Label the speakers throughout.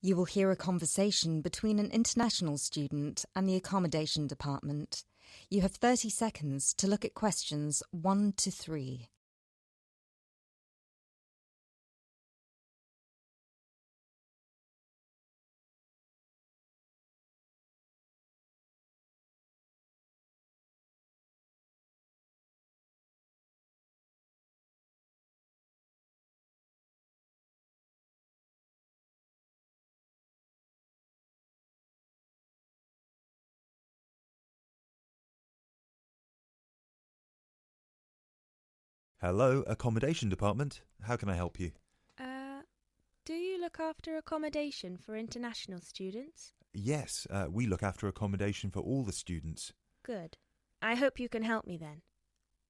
Speaker 1: You will hear a conversation between an international student and the accommodation department. You have 30 seconds to look at questions 1 to 3.
Speaker 2: Hello, accommodation department. How can I help you?
Speaker 3: Do you look after accommodation for international students?
Speaker 2: Yes, we look after accommodation for all the students.
Speaker 3: Good. I hope you can help me then.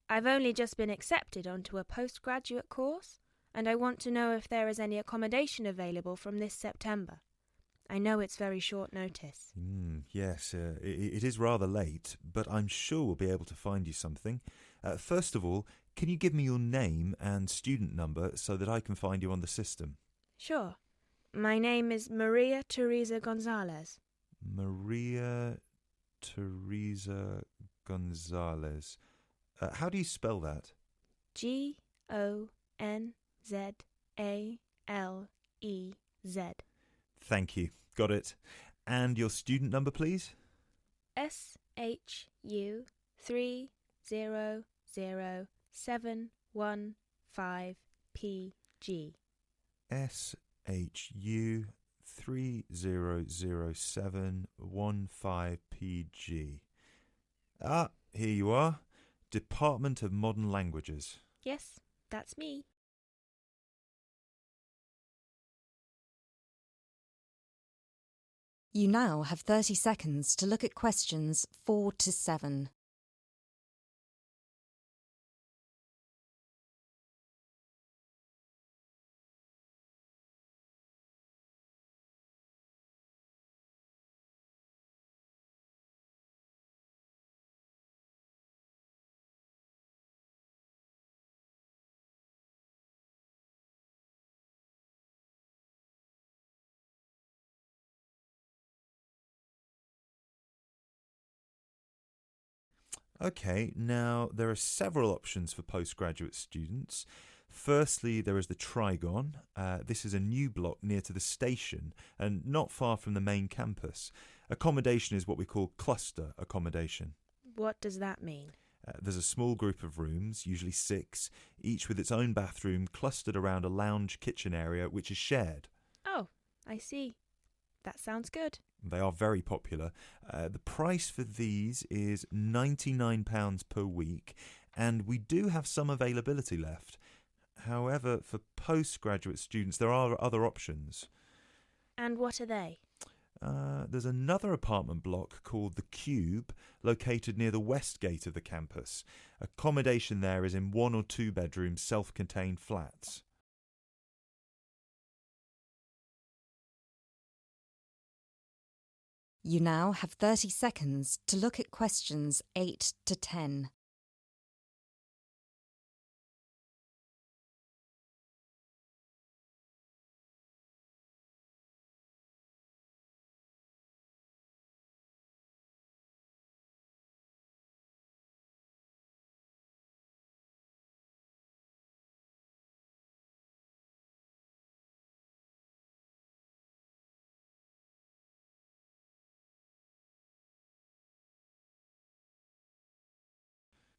Speaker 3: I've only just been accepted onto a postgraduate course, and I want to know if there is any accommodation available from this September. I know it's very short notice.
Speaker 2: Yes, it is rather late, but I'm sure we'll be able to find you something. First of all, can you give me your name and student number so that I can find you on the system?
Speaker 3: Sure. My name is Maria Teresa Gonzalez.
Speaker 2: Maria Teresa Gonzalez. How do you spell that?
Speaker 3: Gonzalez.
Speaker 2: Thank you. Got it. And your student number, please?
Speaker 3: SHU 300715PG.
Speaker 2: SHU 300715PG. Ah, here you are. Department of Modern Languages.
Speaker 3: Yes, that's me.
Speaker 1: You now have 30 seconds to look at questions 4 to 7.
Speaker 2: Okay, now there are several options for postgraduate students. Firstly, there is the Trigon. This is a new block near to the station and not far from the main campus. Accommodation is what we call cluster accommodation.
Speaker 3: What does that mean?
Speaker 2: There's a small group of rooms, usually 6, each with its own bathroom clustered around a lounge kitchen area which is shared.
Speaker 3: Oh, I see. That sounds good.
Speaker 2: They are very popular. The price for these is £99 per week, and we do have some availability left. However, for postgraduate students, there are other options.
Speaker 3: And what are they?
Speaker 2: There's another apartment block called The Cube, located near the west gate of the campus. Accommodation there is in 1 or 2 bedroom self-contained flats.
Speaker 1: You now have 30 seconds to look at questions 8 to 10.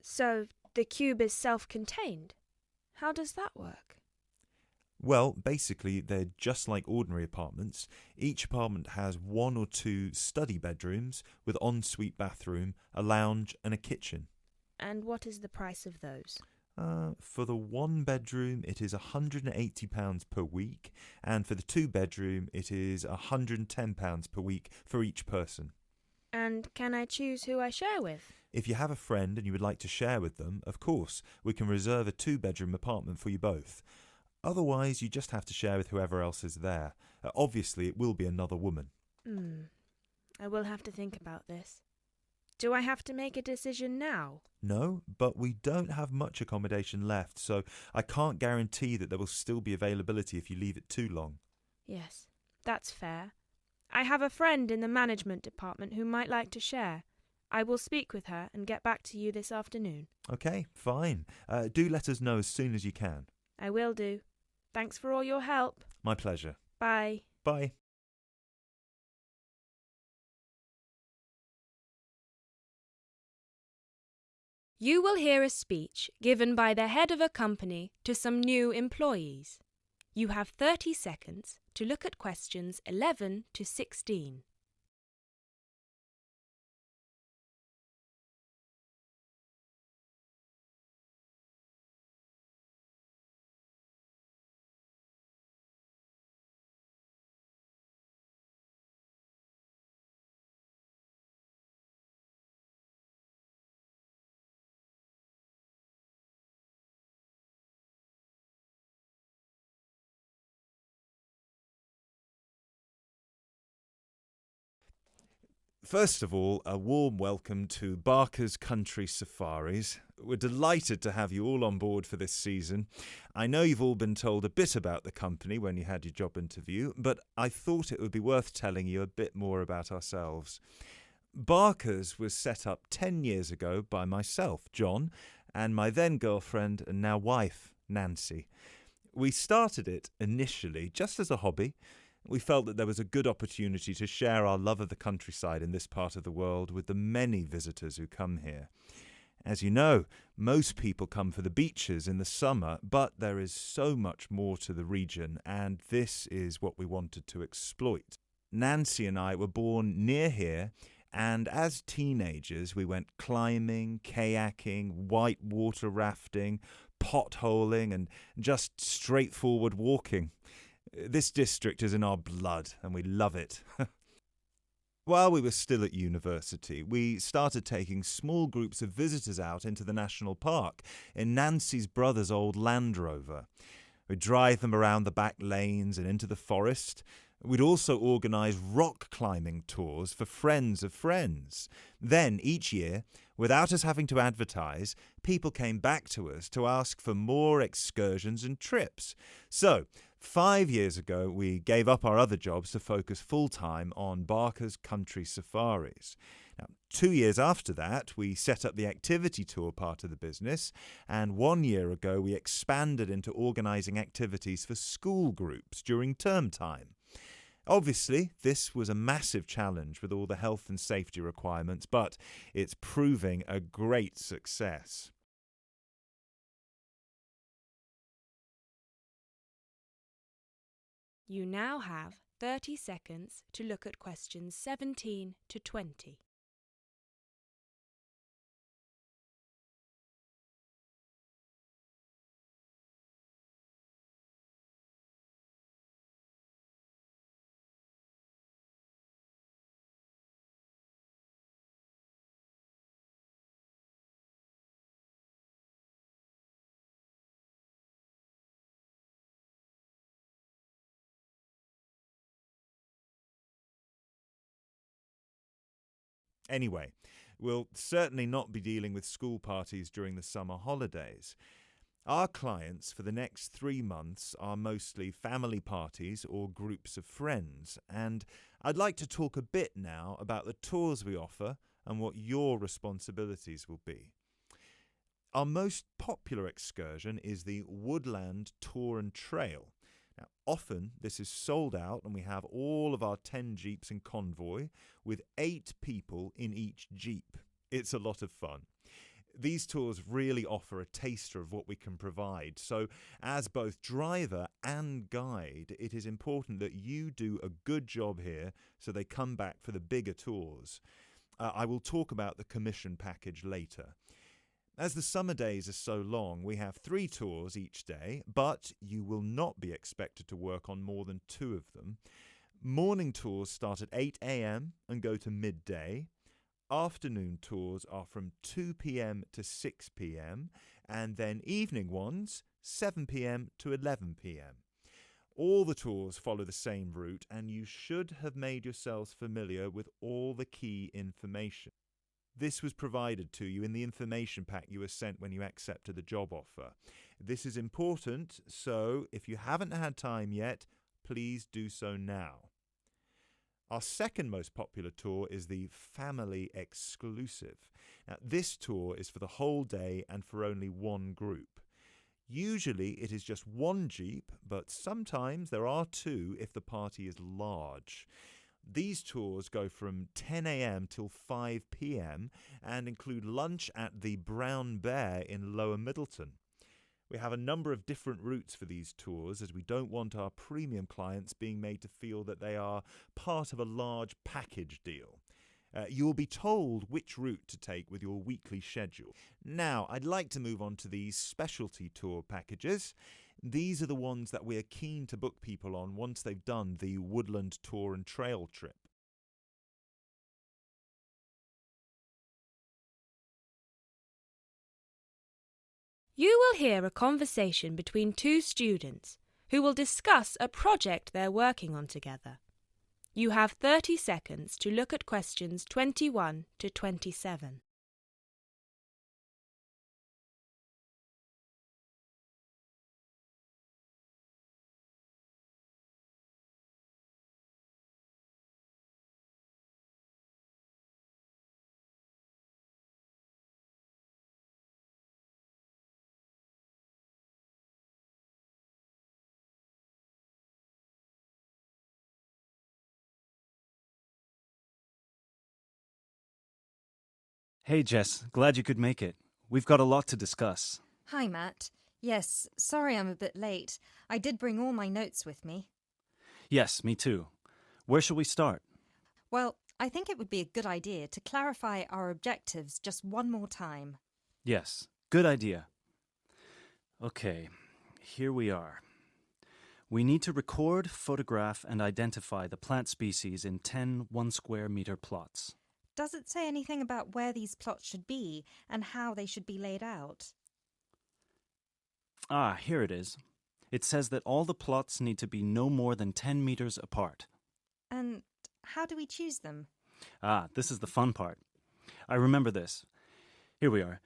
Speaker 3: So, the cube is self-contained. How does that work?
Speaker 2: Well, basically, they're just like ordinary apartments. Each apartment has 1 or 2 study bedrooms with ensuite bathroom, a lounge and a kitchen.
Speaker 3: And what is the price of those?
Speaker 2: For the 1 bedroom, it is £180 per week, and for the 2 bedroom, it is £110 per week for each person.
Speaker 3: And can I choose who I share with?
Speaker 2: If you have a friend and you would like to share with them, of course, we can reserve a 2-bedroom apartment for you both. Otherwise, you just have to share with whoever else is there. Obviously, it will be another woman.
Speaker 3: I will have to think about this. Do I have to make a decision now?
Speaker 2: No, but we don't have much accommodation left, so I can't guarantee that there will still be availability if you leave it too long.
Speaker 3: Yes, That's fair. I have a friend in the management department who might like to share. I will speak with her and get back to you this afternoon.
Speaker 2: Okay, fine. Do let us know as soon as you can.
Speaker 3: I will do. Thanks for all your help.
Speaker 2: My pleasure.
Speaker 3: Bye.
Speaker 2: Bye.
Speaker 3: You will hear a speech given by the head of a company to some new employees. You have 30 seconds to look at questions 11 to 16.
Speaker 2: First of all, a warm welcome to Barker's Country Safaris. We're delighted to have you all on board for this season. I know you've all been told a bit about the company when you had your job interview, but I thought it would be worth telling you a bit more about ourselves. Barker's was set up 10 years ago by myself, John, and my then girlfriend and now wife, Nancy. We started it initially just as a hobby. We felt that there was a good opportunity to share our love of the countryside in this part of the world with the many visitors who come here. As you know, most people come for the beaches in the summer, but there is so much more to the region, and this is what we wanted to exploit. Nancy and I were born near here, and as teenagers we went climbing, kayaking, whitewater rafting, potholing, and just straightforward walking. This district is in our blood, and we love it. While we were still at university, we started taking small groups of visitors out into the national park in Nancy's brother's old Land Rover. We'd drive them around the back lanes and into the forest. We'd also organise rock climbing tours for friends of friends. Then, each year, without us having to advertise, people came back to us to ask for more excursions and trips. So, 5 years ago, we gave up our other jobs to focus full-time on Barker's Country Safaris. Now, 2 years after that, we set up the activity tour part of the business, and 1 year ago, we expanded into organising activities for school groups during term time. Obviously, this was a massive challenge with all the health and safety requirements, but it's proving a great success.
Speaker 3: You now have 30 seconds to look at questions 17 to 20.
Speaker 2: Anyway, we'll certainly not be dealing with school parties during the summer holidays. Our clients for the next 3 months are mostly family parties or groups of friends, and I'd like to talk a bit now about the tours we offer and what your responsibilities will be. Our most popular excursion is the Woodland Tour and Trail. Now, often this is sold out and we have all of our 10 jeeps in convoy with 8 people in each jeep. It's a lot of fun. These tours really offer a taster of what we can provide. So as both driver and guide, it is important that you do a good job here so they come back for the bigger tours. I will talk about the commission package later. As the summer days are so long, we have 3 tours each day, but you will not be expected to work on more than 2 of them. Morning tours start at 8 a.m. and go to midday. Afternoon tours are from 2 p.m. to 6 p.m. and then evening ones 7 p.m. to 11 p.m. All the tours follow the same route, and you should have made yourselves familiar with all the key information. This was provided to you in the information pack you were sent when you accepted the job offer. This is important, so if you haven't had time yet, please do so now. Our second most popular tour is the Family Exclusive. Now, this tour is for the whole day and for only one group. Usually it is just one jeep, but sometimes there are two if the party is large. These tours go from 10 a.m. till 5 p.m. and include lunch at the Brown Bear in Lower Middleton. We have a number of different routes for these tours as we don't want our premium clients being made to feel that they are part of a large package deal. You will be told which route to take with your weekly schedule. Now, I'd like to move on to these specialty tour packages. These are the ones that we're keen to book people on once they've done the Woodland Tour and Trail trip.
Speaker 3: You will hear a conversation between two students who will discuss a project they're working on together. You have 30 seconds to look at questions 21 to 27.
Speaker 4: Hey Jess, glad you could make it. We've got a lot to discuss.
Speaker 1: Hi, Matt. Yes, sorry I'm a bit late. I did bring all my notes with me.
Speaker 4: Yes, me too. Where shall we start?
Speaker 1: Well, I think it would be a good idea to clarify our objectives just one more time.
Speaker 4: Yes, good idea. Okay, here we are. We need to record, photograph, and identify the plant species in 10 1-square-meter plots.
Speaker 1: Does it say anything about where these plots should be and how they should be laid out?
Speaker 4: Ah, here it is. It says that all the plots need to be no more than 10 meters apart.
Speaker 1: And how do we choose them?
Speaker 4: Ah, this is the fun part. I remember this. Here we are.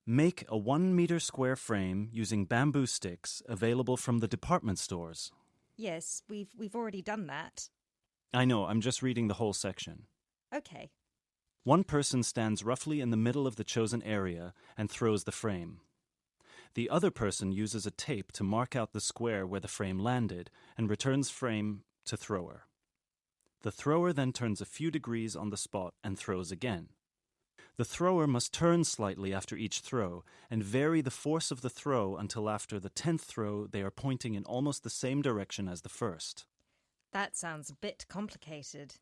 Speaker 4: Make a 1-meter square frame using bamboo sticks available from the department stores.
Speaker 1: Yes, we've already done that.
Speaker 4: I know, I'm just reading the whole section.
Speaker 1: Okay.
Speaker 4: One person stands roughly in the middle of the chosen area and throws the frame. The other person uses a tape to mark out the square where the frame landed and returns frame to thrower. The thrower then turns a few degrees on the spot and throws again. The thrower must turn slightly after each throw and vary the force of the throw until after the 10th throw they are pointing in almost the same direction as the first.
Speaker 1: That sounds a bit complicated.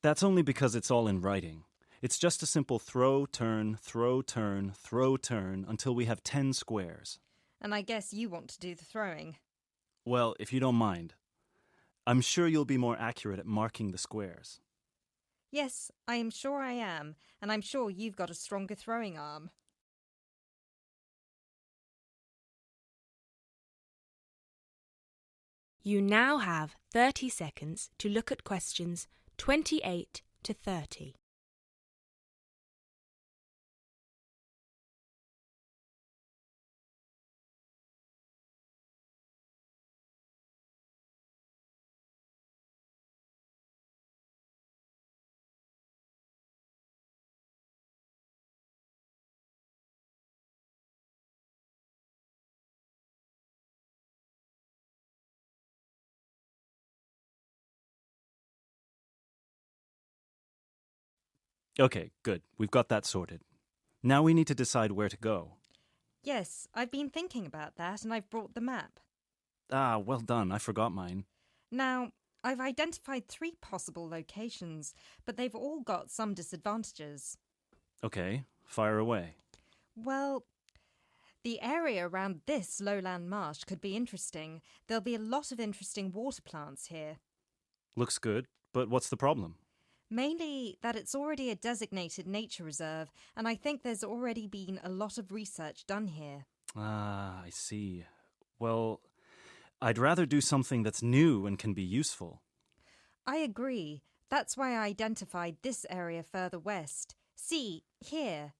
Speaker 4: That's only because it's all in writing. It's just a simple throw, turn, throw, turn, throw, turn until we have 10 squares.
Speaker 1: And I guess you want to do the throwing.
Speaker 4: Well, if you don't mind. I'm sure you'll be more accurate at marking the squares.
Speaker 1: Yes, I am sure I am, and I'm sure you've got a stronger throwing arm.
Speaker 3: You now have 30 seconds to look at questions 28 to 30.
Speaker 4: Okay, good. We've got that sorted. Now we need to decide where to go.
Speaker 1: Yes, I've been thinking about that and I've brought the map.
Speaker 4: Ah, well done. I forgot mine.
Speaker 1: Now, I've identified 3 possible locations, but they've all got some disadvantages.
Speaker 4: Okay, fire away.
Speaker 1: Well, the area around this lowland marsh could be interesting. There'll be a lot of interesting water plants here.
Speaker 4: Looks good, but what's the problem?
Speaker 1: Mainly that it's already a designated nature reserve, and I think there's already been a lot of research done here.
Speaker 4: Ah, I see. Well, I'd rather do something that's new and can be useful.
Speaker 1: I agree. That's why I identified this area further west. See, here,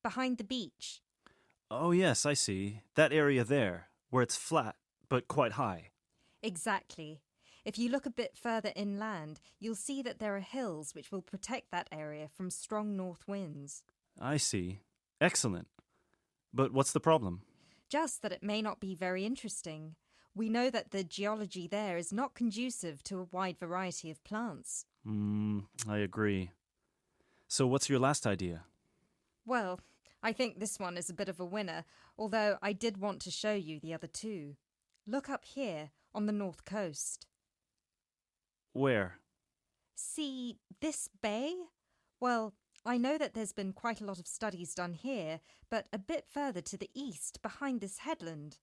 Speaker 1: behind the beach.
Speaker 4: Oh yes, I see. That area there, where it's flat, but quite high.
Speaker 1: Exactly. If you look a bit further inland, you'll see that there are hills which will protect that area from strong north winds.
Speaker 4: I see. Excellent. But what's the problem?
Speaker 1: Just that it may not be very interesting. We know that the geology there is not conducive to a wide variety of plants.
Speaker 4: I agree. So what's your last idea?
Speaker 1: Well, I think this one is a bit of a winner, although I did want to show you the other two. Look up here on the north coast.
Speaker 4: Where?
Speaker 1: See this bay? Well, I know that there's been quite a lot of studies done here, but a bit further to the east, behind this headland.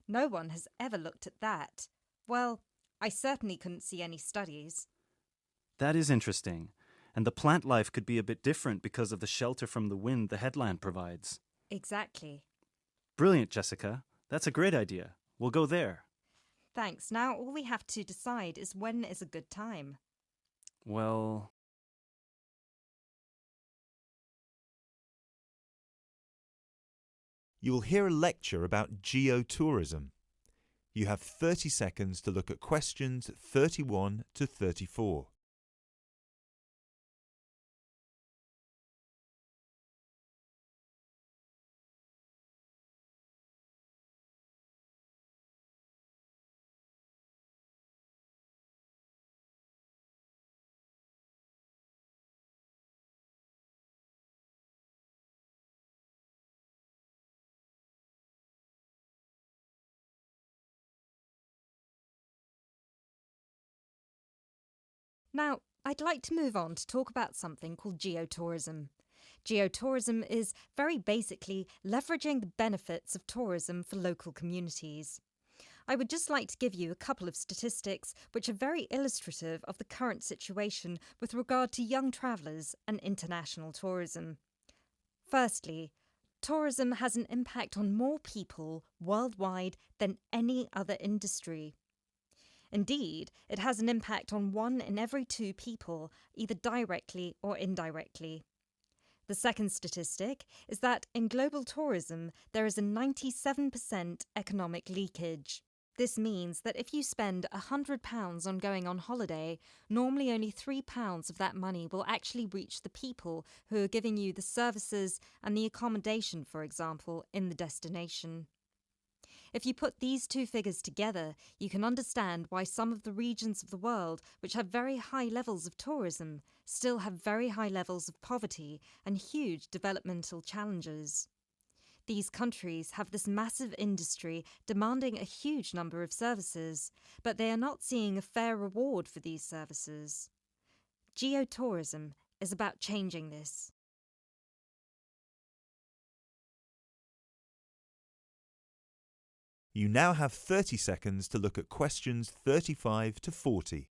Speaker 1: No one has ever looked at that. Well, I certainly couldn't see any studies.
Speaker 4: That is interesting. And the plant life could be a bit different because of the shelter from the wind the headland provides.
Speaker 1: Exactly.
Speaker 4: Brilliant, Jessica. That's a great idea. We'll go there.
Speaker 1: Thanks. Now all we have to decide is when is a good time.
Speaker 4: Well,
Speaker 2: You will hear a lecture about geotourism. You have 30 seconds to look at questions 31 to 34.
Speaker 1: Now, I'd like to move on to talk about something called geotourism. Geotourism is very basically leveraging the benefits of tourism for local communities. I would just like to give you a couple of statistics which are very illustrative of the current situation with regard to young travellers and international tourism. Firstly, tourism has an impact on more people worldwide than any other industry. Indeed, it has an impact on 1 in every 2 people, either directly or indirectly. The second statistic is that in global tourism, there is a 97% economic leakage. This means that if you spend £100 on going on holiday, normally only £3 of that money will actually reach the people who are giving you the services and the accommodation, for example, in the destination. If you put these two figures together, you can understand why some of the regions of the world which have very high levels of tourism still have very high levels of poverty and huge developmental challenges. These countries have this massive industry demanding a huge number of services, but they are not seeing a fair reward for these services. Geotourism is about changing this.
Speaker 2: You now have 30 seconds to look at questions 35 to 40.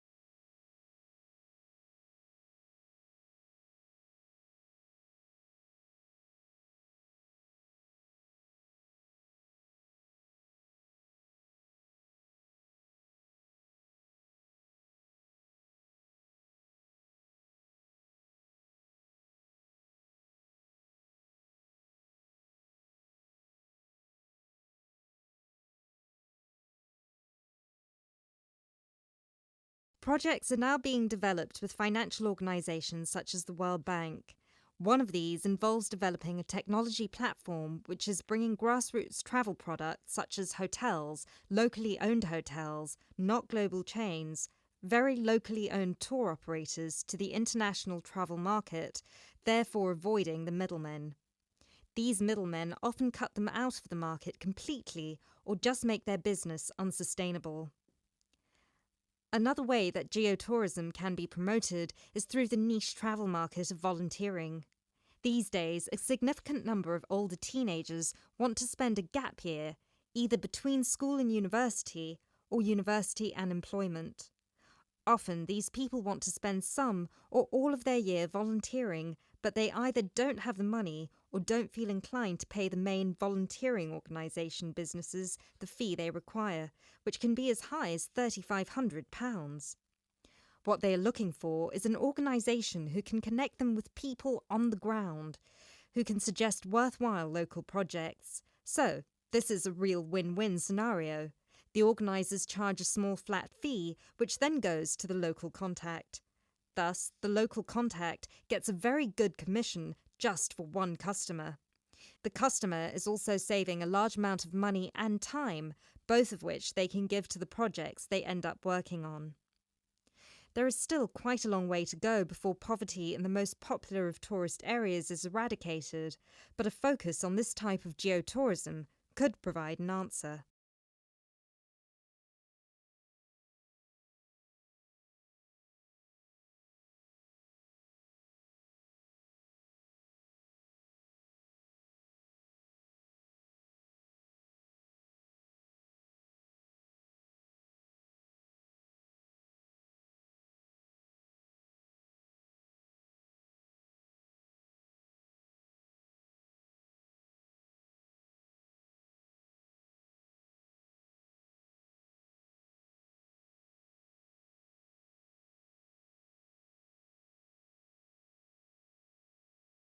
Speaker 1: Projects are now being developed with financial organisations such as the World Bank. One of these involves developing a technology platform which is bringing grassroots travel products such as hotels, locally owned hotels, not global chains, very locally owned tour operators to the international travel market, therefore avoiding the middlemen. These middlemen often cut them out of the market completely or just make their business unsustainable. Another way that geotourism can be promoted is through the niche travel market of volunteering. These days, a significant number of older teenagers want to spend a gap year, either between school and university, or university and employment. Often, these people want to spend some or all of their year volunteering, but they either don't have the money or don't feel inclined to pay the main volunteering organisation businesses the fee they require, which can be as high as £3,500. What they are looking for is an organisation who can connect them with people on the ground, who can suggest worthwhile local projects. So, this is a real win-win scenario. The organisers charge a small flat fee, which then goes to the local contact. Thus, the local contact gets a very good commission just for one customer. The customer is also saving a large amount of money and time, both of which they can give to the projects they end up working on. There is still quite a long way to go before poverty in the most popular of tourist areas is eradicated, but a focus on this type of geotourism could provide an answer.